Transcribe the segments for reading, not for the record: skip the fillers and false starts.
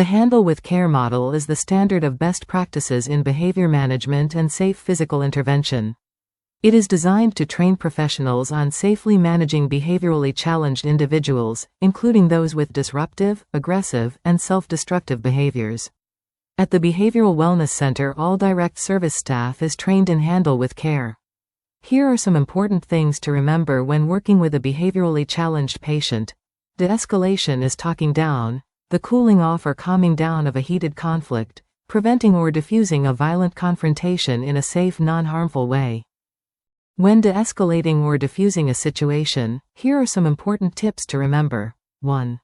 The Handle with Care model is the standard of best practices in behavior management and safe physical intervention. It is designed to train professionals on safely managing behaviorally challenged individuals, including those with disruptive, aggressive, and self-destructive behaviors. At the Behavioral Wellness Center, all direct service staff is trained in Handle with Care. Here are some important things to remember when working with a behaviorally challenged patient. De-escalation is talking down, the cooling off or calming down of a heated conflict, preventing or diffusing a violent confrontation in a safe, non-harmful way. When de-escalating or diffusing a situation, here are some important tips to remember. 1.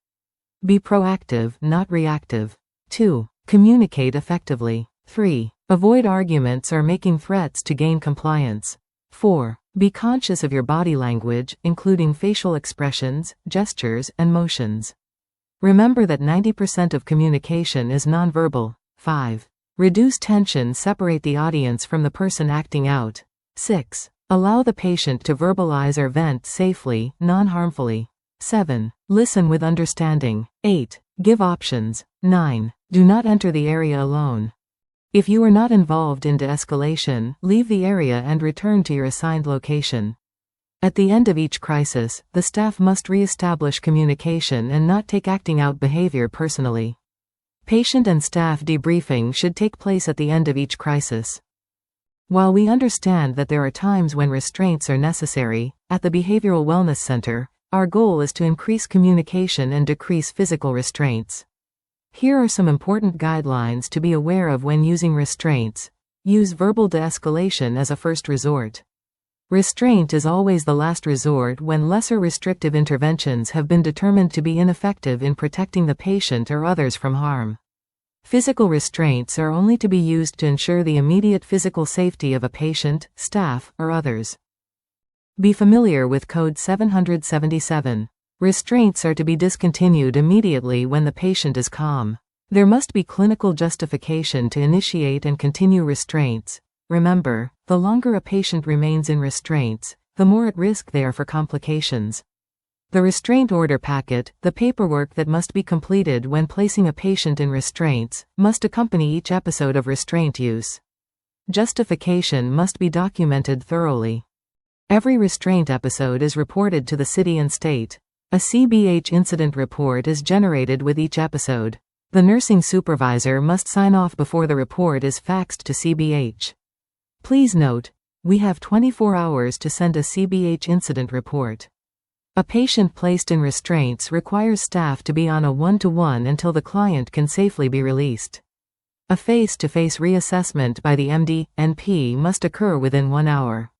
Be proactive, not reactive. 2. Communicate effectively. 3. Avoid arguments or making threats to gain compliance. 4. Be conscious of your body language, including facial expressions, gestures, and motions. Remember that 90% of communication is nonverbal. 5. Reduce tension, separate the audience from the person acting out. 6. Allow the patient to verbalize or vent safely, non-harmfully. 7. Listen with understanding. 8. Give options. 9. Do not enter the area alone. If you are not involved in de-escalation, leave the area and return to your assigned location. At the end of each crisis, the staff must re-establish communication and not take acting out behavior personally. Patient and staff debriefing should take place at the end of each crisis. While we understand that there are times when restraints are necessary, at the Behavioral Wellness Center, our goal is to increase communication and decrease physical restraints. Here are some important guidelines to be aware of when using restraints. Use verbal de-escalation as a first resort. Restraint is always the last resort when lesser restrictive interventions have been determined to be ineffective in protecting the patient or others from harm. Physical restraints are only to be used to ensure the immediate physical safety of a patient, staff, or others. Be familiar with Code 777. Restraints are to be discontinued immediately when the patient is calm. There must be clinical justification to initiate and continue restraints. Remember, the longer a patient remains in restraints, the more at risk they are for complications. The restraint order packet, the paperwork that must be completed when placing a patient in restraints, must accompany each episode of restraint use. Justification must be documented thoroughly. Every restraint episode is reported to the city and state. A CBH incident report is generated with each episode. The nursing supervisor must sign off before the report is faxed to CBH. Please note, we have 24 hours to send a CBH incident report. A patient placed in restraints requires staff to be on a one-to-one until the client can safely be released. A face-to-face reassessment by the MD/NP must occur within 1 hour.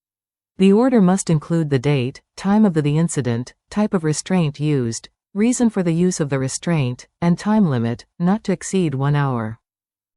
The order must include the date, time of the incident, type of restraint used, reason for the use of the restraint, and time limit, not to exceed 1 hour.